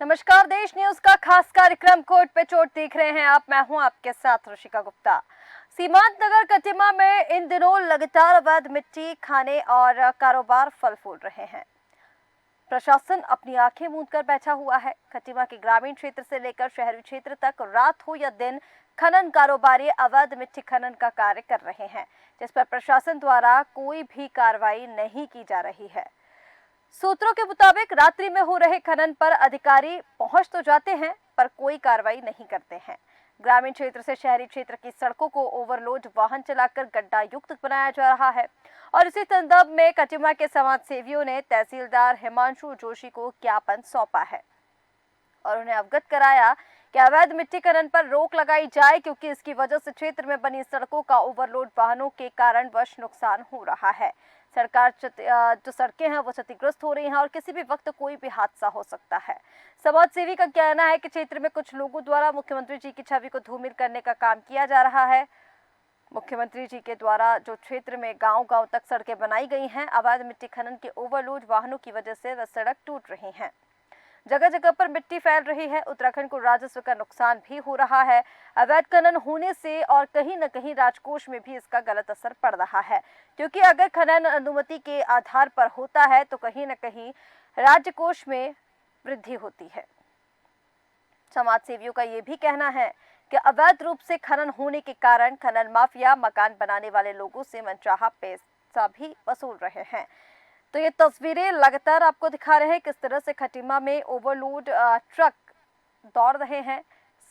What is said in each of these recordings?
नमस्कार, देश न्यूज का खास कार्यक्रम कोर्ट पे चोट देख रहे हैं आप। मैं हूं आपके साथ ऋषिका गुप्ता। सीमांत नगर कटिमा में इन दिनों लगातार अवैध मिट्टी खाने और कारोबार फल फूल रहे हैं। प्रशासन अपनी आंखें मूंद कर बैठा हुआ है। कटिमा के ग्रामीण क्षेत्र से लेकर शहरी क्षेत्र तक रात हो या दिन खनन कारोबारी अवैध मिट्टी खनन का कार्य कर रहे हैं, जिस पर प्रशासन द्वारा कोई भी कार्रवाई नहीं की जा रही है। सूत्रों के मुताबिक रात्रि में हो रहे खनन पर अधिकारी पहुंच तो जाते हैं पर कोई कार्रवाई नहीं करते हैं। ग्रामीण क्षेत्र से शहरी क्षेत्र की सड़कों को ओवरलोड वाहन चलाकर गड्ढा युक्त बनाया जा रहा है और इसी संदर्भ में कटिमा के समाज सेवियों ने तहसीलदार हिमांशु जोशी को ज्ञापन सौंपा है और उन्हें अवगत कराया कि अवैध मिट्टी खनन पर रोक लगाई जाए, क्योंकि इसकी वजह से क्षेत्र में बनी सड़कों का ओवरलोड वाहनों के कारणवश नुकसान हो रहा है। जो सड़कें हैं वो क्षतिग्रस्त हो रही हैं और किसी भी वक्त कोई भी हादसा हो सकता है। समाज सेवी का कहना है कि क्षेत्र में कुछ लोगों द्वारा मुख्यमंत्री जी की छवि को धूमिल करने का काम किया जा रहा है। मुख्यमंत्री जी के द्वारा जो क्षेत्र में गांव-गांव तक सड़कें बनाई गई हैं, अवैध मिट्टी खनन के ओवरलोड वाहनों की वजह से वह सड़क टूट रही हैं। जगह जगह पर मिट्टी फैल रही है। उत्तराखंड को राजस्व का नुकसान भी हो रहा है अवैध खनन होने से और कहीं न कहीं राजकोष में भी इसका गलत असर पड़ रहा है, क्योंकि अगर खनन अनुमति के आधार पर होता है तो कहीं न कहीं राज्यकोष में वृद्धि होती है। समाज सेवियों का ये भी कहना है कि अवैध रूप से खनन होने के कारण खनन माफिया मकान बनाने वाले लोगों से मनचाहा पैसा भी वसूल रहे हैं। तो ये तस्वीरें लगातार आपको दिखा रहे हैं किस तरह से खटिमा में ओवरलोड ट्रक दौड़ रहे हैं,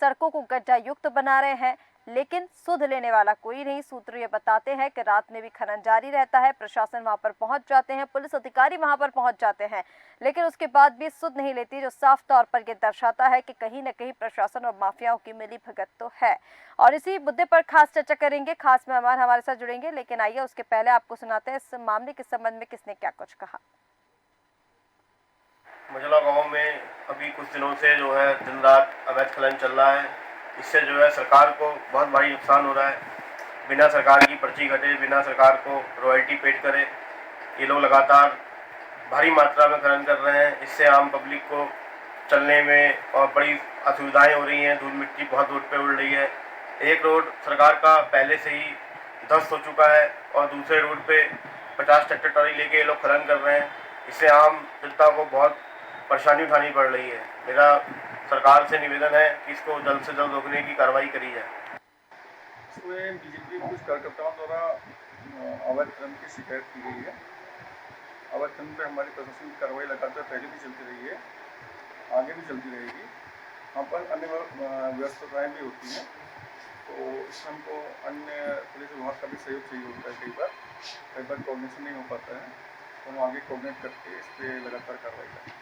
सड़कों को गड्ढा युक्त बना रहे हैं, लेकिन सुध लेने वाला कोई नहीं। सूत्र ये बताते हैं कि रात में भी खनन जारी रहता है। प्रशासन वहां पर पहुंच जाते हैं, पुलिस अधिकारी वहां पर पहुंच जाते हैं, लेकिन उसके बाद भी सुध नहीं लेती, जो साफ तौर पर यह दर्शाता है कि कहीं न कहीं प्रशासन और माफियाओं की मिलीभगत तो है। और इसी मुद्दे पर खास चर्चा करेंगे, खास मेहमान हमारे साथ जुड़ेंगे, लेकिन आइए उसके पहले आपको सुनाते हैं इस मामले के संबंध में किसने क्या कुछ कहा। मझला गांव में अभी कुछ दिनों से जो है दिन रात अवैध खनन चल रहा है। इससे जो है सरकार को बहुत भारी नुकसान हो रहा है। बिना सरकार की पर्ची कटे, बिना सरकार को रॉयल्टी पेड करे, ये लोग लगातार भारी मात्रा में खनन कर रहे हैं। इससे आम पब्लिक को चलने में और बड़ी असुविधाएं हो रही हैं। धूल मिट्टी बहुत रोड पे उड़ रही है। एक रोड सरकार का पहले से ही ध्वस्त हो चुका है और दूसरे रोड पे 50 ट्रैक्टर ट्रॉली लेके ये लोग खनन कर रहे हैं। इससे आम जनता को बहुत परेशानी उठानी पड़ रही है। मेरा सरकार से निवेदन है कि इसको जल्द से जल्द रोकने की कार्रवाई करी जाए। इसमें बीजेपी कुछ कार्यकर्ताओं द्वारा अवैध खनन की शिकायत की गई है। अवैध खनन पर हमारी प्रशासन की कार्रवाई लगातार पहले भी चलती रही है, आगे भी चलती रहेगी। वहाँ पर अन्य व्यवस्थाएँ भी होती हैं, तो इसमें हमको अन्य पुलिस विभाग का भी सहयोग चाहिए होता है। कई बार कोऑर्डिनेशन नहीं हो पाता है, तो हम आगे कोऑर्डिनेट करके इस पर लगातार कार्रवाई करें।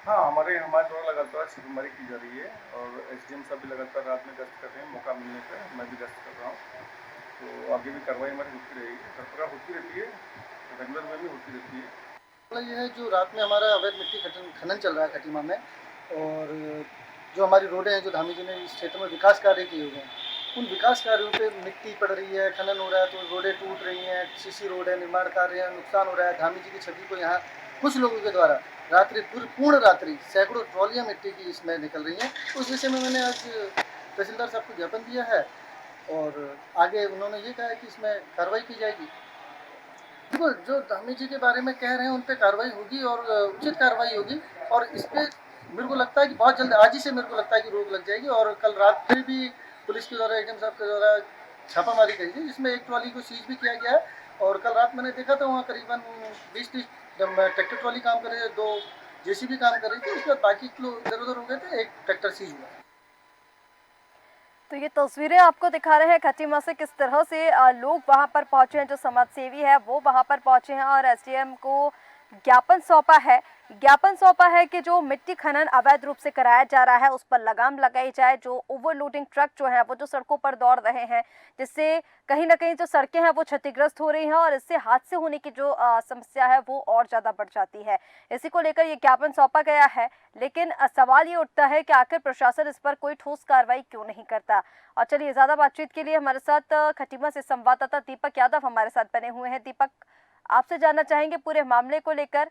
हाँ, हमारे द्वारा लगातार छापेमारी की जा रही है और एसडीएम साहब भी लगातार रात में गश्त कर रहे हैं। मौका मिलने पर मैं भी गश्त कर रहा हूँ, तो आगे भी कार्रवाई हमारी होती रहेगी, सरकार होती रहती है, रेगुलर में भी होती रहती है। मतलब ये है जो रात में हमारा अवैध मिट्टी खनन चल रहा है खटीमा में, और जो हमारी रोडें हैं, जो धामी जी ने इस क्षेत्र में विकास कार्य किए हुए हैं, उन विकास कार्यों पे मिट्टी पड़ रही है, खनन हो रहा है, तो रोडें टूट रही हैं, सीसी रोड है, निर्माण कार्य है, नुकसान हो रहा है। धामी जी की छवि को यहाँ कुछ लोगों के द्वारा पूर्ण रात्रि सैकड़ों ट्रॉलियाँ मिट्टी की इसमें निकल रही हैं। उस विषय में मैंने आज तहसीलदार साहब को ज्ञापन दिया है और आगे उन्होंने ये कहा है कि इसमें कार्रवाई की जाएगी। बिल्कुल, जो धामी जी के बारे में कह रहे हैं उन पर कार्रवाई होगी और उचित कार्रवाई होगी, और इस पर मेरे को लगता है कि बहुत जल्द, आज ही से मेरे को लगता है कि रोक लग जाएगी। और कल रात फिर भी पुलिस के द्वारा, एडीएम साहब के द्वारा छापामारी करी थी, जिसमें एक ट्रॉली को सीज भी किया गया है। और कल रात मैंने देखा था वहाँ करीबन 20-30 ट्रैक्टर ट्रॉली काम कर रहे थे, 2 जेसीबी काम कर रही थी। उसके बाद बाकी लोग इधर उधर हो गए थे, एक ट्रैक्टर सीज हुआ। तो ये तस्वीरें आपको दिखा रहे हैं खटीमा से किस तरह से लोग वहां पर पहुंचे हैं। जो समाज सेवी है वो वहां पर पहुंचे हैं और एसडीएम को ज्ञापन सौंपा है कि जो मिट्टी खनन अवैध रूप से कराया जा रहा है उस पर लगाम लगाई जाए। जो ओवरलोडिंग ट्रक जो है वो जो सड़कों पर दौड़ रहे हैं, जिससे कहीं ना कहीं जो सड़कें हैं वो क्षतिग्रस्त हो रही हैं और इससे हादसे होने की जो समस्या है वो और ज़्यादा बढ़ जाती है। इसी को लेकर ये ज्ञापन सौंपा गया है, लेकिन सवाल ये उठता है कि आखिर प्रशासन इस पर कोई ठोस कार्रवाई क्यों नहीं करता। और चलिए, ज़्यादा बातचीत के लिए हमारे साथ खटीमा से संवाददाता दीपक यादव हमारे साथ बने हुए हैं। दीपक, आपसे जानना चाहेंगे पूरे मामले को लेकर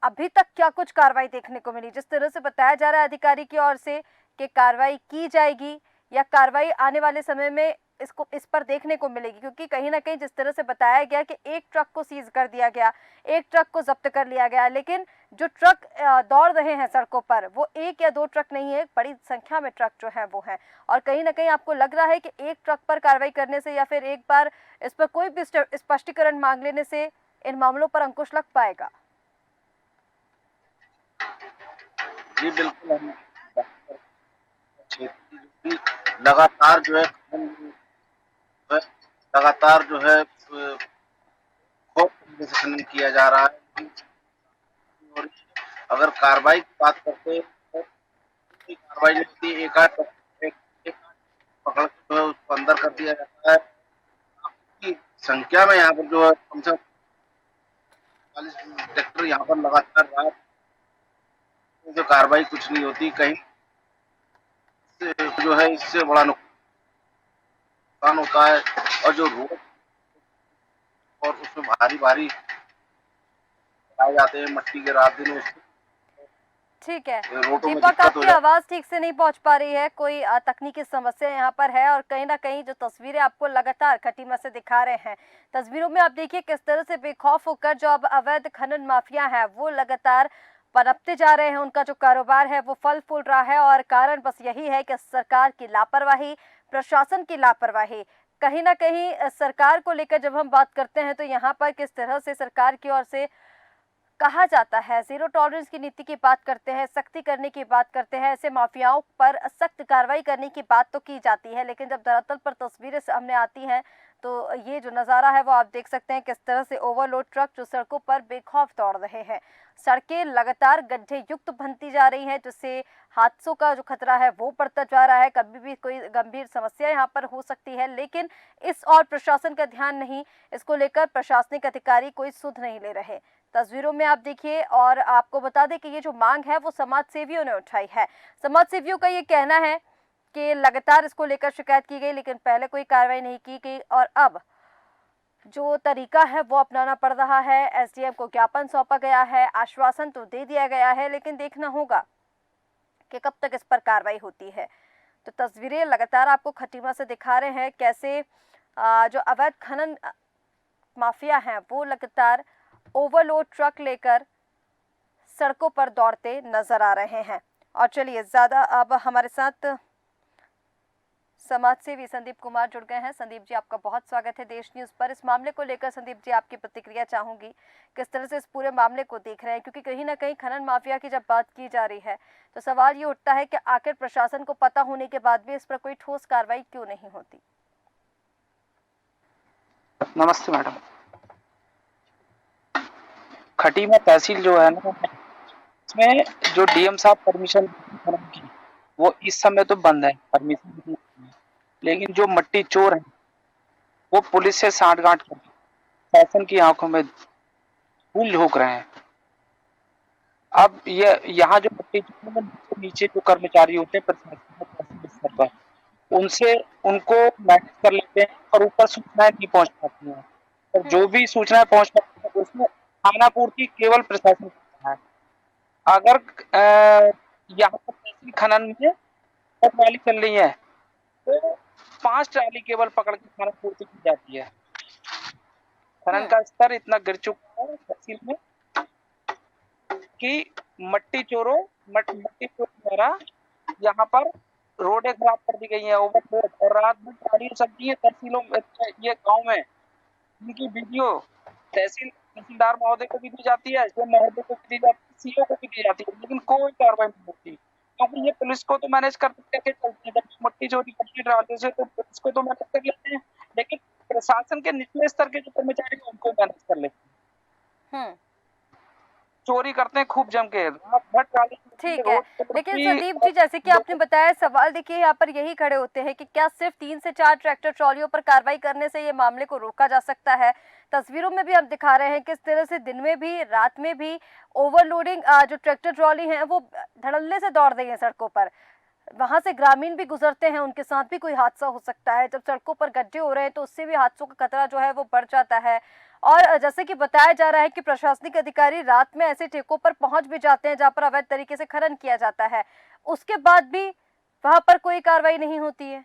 अभी तक क्या कुछ कार्रवाई देखने को मिली? जिस तरह से बताया जा रहा है अधिकारी की ओर से कि कार्रवाई की जाएगी, या कार्रवाई आने वाले समय में इस पर देखने को मिलेगी, क्योंकि कहीं ना कहीं जिस तरह से बताया गया कि एक ट्रक को सीज कर दिया गया, एक ट्रक को जब्त कर लिया गया, लेकिन जो ट्रक दौड़ रहे हैं सड़कों पर वो एक या दो ट्रक नहीं है, बड़ी संख्या में ट्रक जो है वो है। और कहीं ना कहीं आपको लग रहा है कि एक ट्रक पर कार्रवाई करने से या फिर एक बार इस पर कोई भी स्पष्टीकरण मांग लेने से इन मामलों पर अंकुश लग पाएगा? जी बिल्कुल, हम क्षेत्र की जो भी लगातार जो है लगातार जो है खूब तरीके से खनन किया जा रहा है। और अगर कार्रवाई की बात करते हैं तो कोई कार्रवाई नहीं होती, एक आध पकड़ के जो है उसको अंदर कर दिया जाता है। की संख्या में यहाँ पर जो है कम से कम 40 ट्रैक्टर यहाँ पर लगातार रात में जो कार्रवाई कुछ नहीं होती, कहीं से जो है इससे बड़ा नुकसान होता है। और जो रोड और उसमें भारी भारी आए जाते हैं मट्टी के रात दिन, उससे ठीक है रोडों में दीपक, दिक्कत हो आपकी जाती आवाज ठीक से नहीं पहुंच पा रही है, कोई तकनीकी समस्या यहाँ पर है। और कहीं ना कहीं जो तस्वीरें आपको लगातार खटीमा से दिखा रहे हैं, तस्वीरों में आप देखिए किस तरह से बेखौफ होकर जो अब अवैध खनन माफिया है वो लगातार पनपते जा रहे हैं। उनका जो कारोबार है वो फल फूल रहा है, और कारण बस यही है कि सरकार की लापरवाही, प्रशासन की लापरवाही। कहीं ना कहीं सरकार को लेकर जब हम बात करते हैं तो यहाँ पर किस तरह से सरकार की ओर से कहा जाता है, जीरो टॉलरेंस की नीति की बात करते हैं, सख्ती करने की बात करते हैं, ऐसे माफियाओं पर सख्त कार्रवाई करने की बात तो की जाती है, लेकिन जब धरातल पर तस्वीरें सामने आती हैं तो ये जो नज़ारा है वो आप देख सकते हैं किस तरह से ओवरलोड ट्रक जो सड़कों पर बेखौफ दौड़ रहे हैं। सड़कें लगातार गड्ढे युक्त बनती जा रही हैं, जिससे हादसों का जो खतरा है वो बढ़ता जा रहा है। कभी भी कोई गंभीर समस्या यहाँ पर हो सकती है, लेकिन इस और प्रशासन का ध्यान नहीं, इसको लेकर प्रशासनिक अधिकारी कोई सुध नहीं ले रहे। तस्वीरों में आप देखिए, और आपको बता दें कि ये जो मांग है वो समाज सेवियों ने उठाई है। समाज सेवियों का ये कहना है कि लगातार इसको लेकर शिकायत की गई, लेकिन पहले कोई कार्रवाई नहीं की गई, और अब जो तरीका है वो अपनाना पड़ रहा है। एसडीएम को ज्ञापन सौंपा गया है, आश्वासन तो दे दिया गया है, लेकिन देखना होगा कि कब तक इस पर कार्रवाई होती है। तो तस्वीरें लगातार आपको खटीमा से दिखा रहे हैं कैसे जो अवैध खनन माफिया हैं वो लगातार ओवरलोड ट्रक लेकर सड़कों पर दौड़ते नजर आ रहे हैं। और चलिए ज़्यादा अब हमारे साथ समाज सेवी संदीप कुमार जुड़ गए हैं। संदीप जी, आपका बहुत स्वागत है देश न्यूज़ पर। इस मामले को लेकर संदीप जी आपकी प्रतिक्रिया चाहूंगी, किस तरह से इस पूरे मामले को देख रहे हैं, क्योंकि कहीं ना कहीं खनन माफिया की जब बात की जा रही है तो सवाल ये उठता है कि आखिर प्रशासन को पता होने के बाद भी इस पर कोई ठोस कार्रवाई क्यों नहीं होती। नमस्ते मैडम। खटीमा तहसील जो है ना, इसमें जो डीएम साहब परमिशन की वो इस समय तो बंद है परमिशन, लेकिन जो मट्टी चोर है वो पुलिस से सांठगांठ करके शासन की आंखों में धूल झोंक रहे हैं। अब ये यहाँ जो मट्टी चोर है, नीचे जो कर्मचारी होते हैं प्रशासन स्तर पर, उनसे उनको मैनेज कर लेते हैं और ऊपर सूचनाएं नहीं पहुंच पाती हैं, और जो भी सूचनाएं पहुंच पाती है उसमें खाना पूर्ति केवल प्रशासन करता है। अगर यहाँ पर तहसील खनन में ट्राली चल रही है तो 5 ट्राली केवल पकड़ के खाना पूर्ति की जाती है। खनन का स्तर इतना गिर चुका है तहसील में कि मट्टी चोरों द्वारा यहाँ पर रोडें खराब कर दी गई हैं, ओवरलोड, और रात भर गाड़ियां चलती है तहसीलों में, ये गांव में। इनकी वीडियो तहसीलदार महोदय को भी दी जाती है, महोदय को भी दी जाती है, सीओ को भी दी जाती है, लेकिन कोई कार्रवाई नहीं होती, क्योंकि ये पुलिस को तो मैनेज करके चलती है। जब मट्टी चोरी करती है से तो पुलिस को तो मैनेज कर लेते हैं, लेकिन प्रशासन के निचले स्तर के जो कर्मचारी हैं उनको मैनेज कर लेते हैं। चोरी करते हैं खूब जम के, रात भर ट्राली। ठीक है, लेकिन संदीप जी जैसे कि आपने बताया, सवाल देखिए यहाँ पर यही खड़े होते हैं कि क्या सिर्फ 3 से 4 ट्रैक्टर ट्रॉलियों पर कार्रवाई करने से ये मामले को रोका जा सकता है। तस्वीरों में भी हम दिखा रहे हैं किस तरह से दिन में भी रात में भी ओवरलोडिंग जो ट्रैक्टर ट्रॉली हैं वो धड़ल्ले से दौड़ रही है सड़कों पर। वहां से ग्रामीण भी गुजरते हैं, उनके साथ भी कोई हादसा हो सकता है। जब सड़कों पर गड्ढे हो रहे हैं तो उससे भी हादसों का खतरा जो है वो बढ़ जाता है। और जैसे कि बताया जा रहा है कि प्रशासनिक अधिकारी रात में ऐसे ठेकों पर पहुंच भी जाते हैं जहां पर अवैध तरीके से खनन किया जाता है, उसके बाद भी वहां पर कोई कार्रवाई नहीं होती है।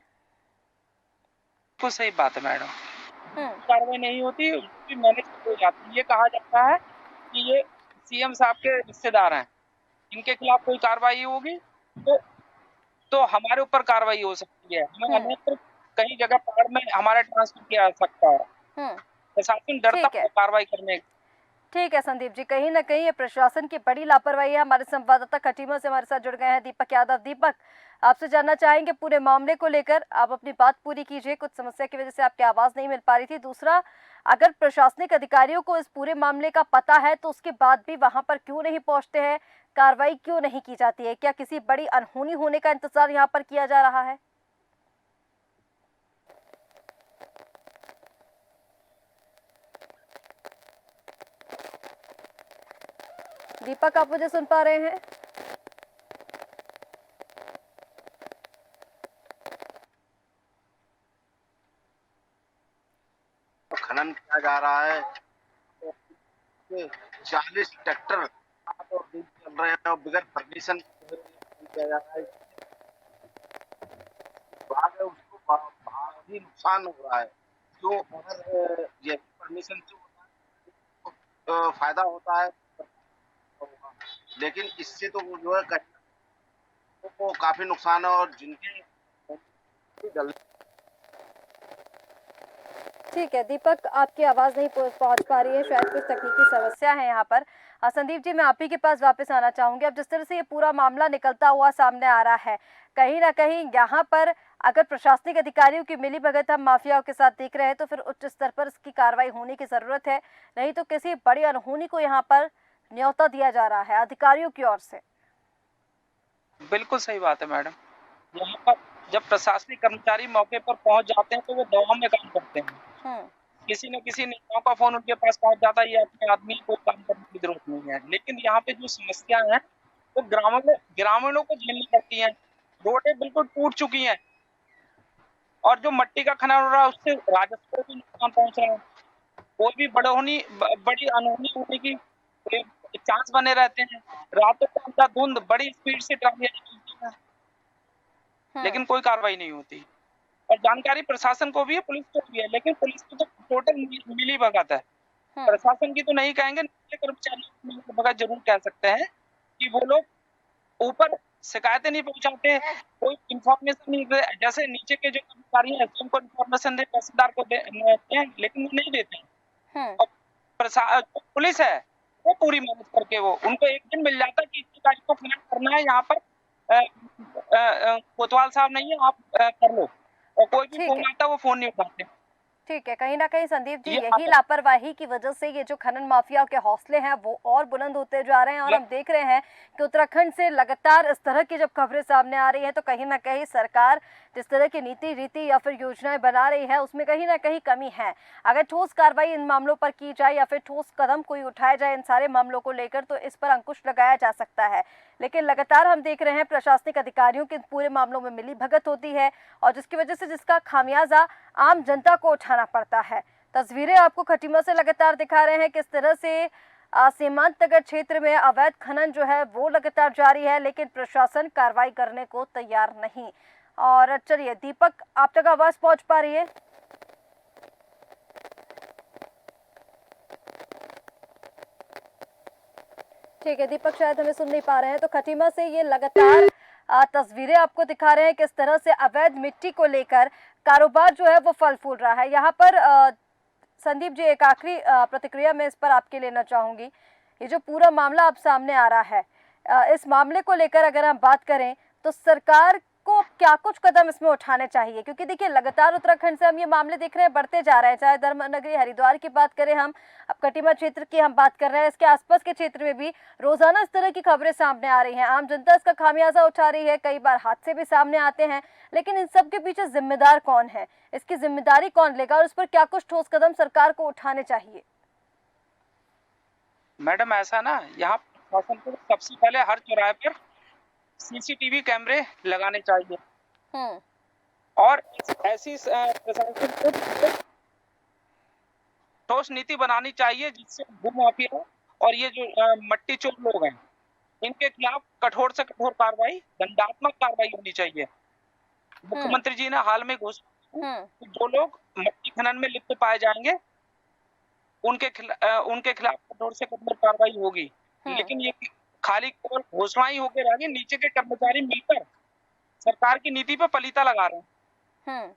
बिल्कुल सही बात है मैडम, हम्म। कार्रवाई नहीं होती, उसकी मैनेज हो जाती है। ये कहा जाता है कि ये सीएम साहब के रिश्तेदार हैं, इनके खिलाफ कोई कार्रवाई होगी तो हमारे ऊपर कार्रवाई हो सकती है, हमें तो कई जगह पहाड़ में हमारा ट्रांसफर किया जा सकता है। हम्म। प्रशासन डरता ठीक है। है कार्रवाई करने। ठीक है संदीप जी, कहीं ना कहीं ये प्रशासन की बड़ी लापरवाही है। हमारे संवाददाता खटीमा से हमारे साथ जुड़ गए हैं दीपक यादव। दीपक, आपसे जानना चाहेंगे पूरे मामले को लेकर, आप अपनी बात पूरी कीजिए, कुछ समस्या की वजह से आपकी आवाज नहीं मिल पा रही थी। दूसरा, अगर प्रशासनिक अधिकारियों को इस पूरे मामले का पता है तो उसके बाद भी वहां पर क्यों नहीं पहुंचते हैं, कार्रवाई क्यों नहीं की जाती है? क्या किसी बड़ी अनहोनी होने का इंतजार यहाँ पर किया जा रहा है? दीपक, आप मुझे सुन पा रहे हैं? तो खनन किया जा रहा है, 40 ट्रैक्टर रात और दिन चल रहे हैं और बगैर परमिशन किया जा रहा है। बात है उसको भारी नुकसान हो रहा है। जो अगर ये परमिशन से होता है तो फायदा होता है, लेकिन इससे तो वो जो है को काफी नुकसान है और जिनके ठीक है दीपक, आपकी आवाज़ नहीं पहुंच पा रही है, शायद कुछ तकनीकी समस्या है यहाँ पर। संदीप जी, मैं आप ही के पास वापस आना चाहूँगी। अब जिस तरह से ये पूरा मामला निकलता हुआ सामने आ रहा है, कहीं ना कहीं यहाँ पर अगर प्रशासनिक अधिकारियों की मिलीभगत हम माफियाओं के साथ देख रहे हैं तो फिर उच्च स्तर पर इसकी कार्रवाई होने की ज़रूरत है, नहीं तो किसी बड़ी अनहोनी को यहाँ पर न्योता दिया जा रहा है अधिकारियों की ओर से। बिल्कुल सही बात है मैडम, यहाँ पर जब प्रशासनिक कर्मचारी मौके पर पहुंच जाते हैं तो वो दवा में काम करते हैं। किसी न किसी नेताओं का फोन उनके पास पहुंच जाता है, ये अपने आदमी को काम करने की जरूरत नहीं है। लेकिन यहाँ पे जो समस्या है वो ग्रामीणों को झेलनी पड़ती है। रोडें बिल्कुल टूट चुकी हैं और जो मिट्टी का खनन हो रहा है उससे राजस्व को भी नुकसान पहुंच रहा है। कोई भी बड़ी अनहोनी होने की चांस बने रहते हैं। रातों को अंधा धुंध बड़ी स्पीड से ट्रैफिक चलती है, लेकिन कोई कार्रवाई नहीं होती। और जानकारी प्रशासन को भी है, पुलिस को भी है, लेकिन पुलिस की तो टोटल मिली भगत है। प्रशासन की तो नहीं कहेंगे, नीचे कर्मचारियों की भगत जरूर कह सकते हैं कि वो लोग ऊपर शिकायतें नहीं पहुंचाते, कोई इंफॉर्मेशन नहीं दे। जैसे नीचे के जो कर्मचारी हैं उनको इंफॉर्मेशन दे, तहसीलदार को देते हैं, लेकिन वो नहीं देते हैं। और पुलिस है वो पूरी मेहनत करके वो उनको एक दिन मिल जाता है कि इतनी तारीख को खनन करना है, यहाँ पर कोतवाल साहब नहीं है, आप कर लो। और कोई भी फोन आता है वो फोन नहीं उठाते। ठीक है, कहीं ना कहीं संदीप जी यही लापरवाही की वजह से ये जो खनन माफिया के हौसले हैं वो और बुलंद होते जा रहे हैं। और हम देख रहे हैं कि उत्तराखंड से लगातार इस तरह की जब खबरें सामने आ रही हैं तो कहीं ना कहीं सरकार जिस तरह की नीति रीति या फिर योजनाएं बना रही है उसमें कहीं ना कहीं कमी है। अगर ठोस कार्रवाई इन मामलों पर की जाए या फिर ठोस कदम कोई उठाया जाए इन सारे मामलों को लेकर तो इस पर अंकुश लगाया जा सकता है। लेकिन लगातार हम देख रहे हैं प्रशासनिक अधिकारियों के पूरे मामलों में मिली भगत होती है और जिसकी वजह से जिसका खामियाजा आम जनता को उठाना पड़ता है। तस्वीरें आपको खटीमा से लगातार दिखा रहे हैं किस तरह से सीमांत नगर क्षेत्र में अवैध खनन जो है वो लगातार जारी है, लेकिन प्रशासन कार्रवाई करने को तैयार नहीं। और चलिए दीपक, आप तक आवाज पहुंच पा रही है? ठीक है दीपक, शायद हमें सुन नहीं पा रहे हैं। तो खटीमा से ये लगातार तस्वीरें आपको दिखा रहे हैं किस तरह से अवैध मिट्टी को लेकर कारोबार जो है वो फल फूल रहा है। यहाँ पर संदीप जी, एक आखिरी प्रतिक्रिया मैं इस पर आपके लेना चाहूंगी। ये जो पूरा मामला अब सामने आ रहा है, इस मामले को लेकर अगर हम बात करें तो सरकार को क्या कुछ कदम इसमें उठाने चाहिए? क्योंकि देखिए लगातार उत्तराखंड से हम ये मामले देख रहे हैं बढ़ते जा रहे हैं, चाहे धर्मनगरी हरिद्वार की बात करें हम, अब कटीमा क्षेत्र की हम बात कर रहे हैं, इसके आसपास के क्षेत्र में भी रोजाना इस तरह की खबरें सामने आ रही हैं। आम जनता इसका खामियाजा उठा रही है, कई बार हादसे भी सामने आते हैं, लेकिन इन सब के पीछे जिम्मेदार कौन है, इसकी जिम्मेदारी कौन लेगा और उस पर क्या कुछ ठोस कदम सरकार को उठाने चाहिए? मैडम ऐसा ना, यहाँ प्रशासन को सबसे पहले हर चौराहे पर सीसीटीवी कैमरे लगाने चाहिए और ऐसी प्रशासन को ठोस नीति बनानी चाहिए जिससे भूमाफिया और ये जो मट्टी चोर लोग हैं इनके खिलाफ कठोर से कठोर कार्रवाई, दंडात्मक कार्रवाई होनी चाहिए। मुख्यमंत्री जी ने हाल में घोषणा की हम्म। कि जो लोग मट्टी खनन में लिप्त पाए जाएंगे उनके खिलाफ कठोर से कठोर कार्रवाई होगी। लेकिन ये खाली केवल घोषणा ही होकर रह गई, नीचे के कर्मचारी मिलकर सरकार की नीति पे पलीता लगा रहे हैं।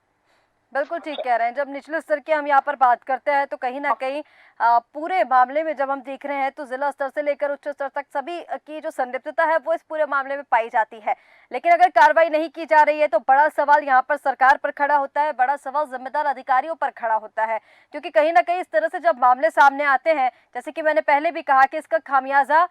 बिल्कुल ठीक कह रहे हैं। जब निचले स्तर की हम यहाँ पर बात करते हैं तो कहीं ना कहीं पूरे मामले में जब हम देख रहे हैं तो जिला स्तर से लेकर उच्च स्तर तक सभी की जो संलिप्तता है वो इस पूरे मामले में पाई जाती है। लेकिन अगर कार्रवाई नहीं की जा रही है तो बड़ा सवाल यहाँ पर सरकार पर खड़ा होता है, बड़ा सवाल जिम्मेदार अधिकारियों पर खड़ा होता है। क्योंकि कहीं ना कहीं इस तरह से जब मामले सामने आते हैं, जैसे कि मैंने पहले भी कहा कि इसका खामियाजा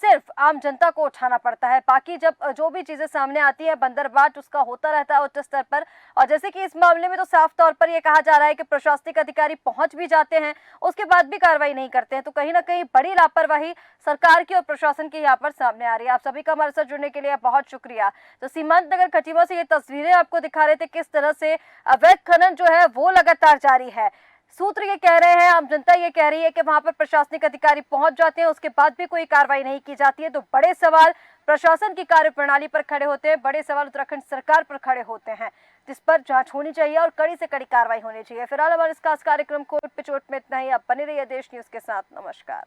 सिर्फ आम जनता को उठाना पड़ता है। बाकी जब जो भी चीजें सामने आती है बंदरबाट उसका होता रहता है उच्च स्तर पर। और जैसे कि इस मामले में तो साफ तौर पर यह कहा जा रहा है कि प्रशासनिक अधिकारी पहुंच भी जाते हैं, उसके बाद भी कार्रवाई नहीं करते हैं। तो कहीं ना कहीं बड़ी लापरवाही सरकार की और प्रशासन की यहाँ पर सामने आ रही है। आप सभी का हमारे साथ जुड़ने के लिए बहुत शुक्रिया। तो सीमांत नगर खटीमा से ये तस्वीरें आपको दिखा रहे थे किस तरह से अवैध खनन जो है वो लगातार जारी है। सूत्र ये कह रहे हैं, आम जनता ये कह रही है कि वहां पर प्रशासनिक अधिकारी पहुंच जाते हैं, उसके बाद भी कोई कार्रवाई नहीं की जाती है। तो बड़े सवाल प्रशासन की कार्यप्रणाली पर खड़े होते हैं, बड़े सवाल उत्तराखंड सरकार पर खड़े होते हैं, जिस पर जांच होनी चाहिए और कड़ी से कड़ी कार्रवाई होनी चाहिए। फिलहाल हमारे इस खास कार्यक्रम कोर्ट पे चोट में इतना ही। आप बने रहिए देश न्यूज के साथ। नमस्कार।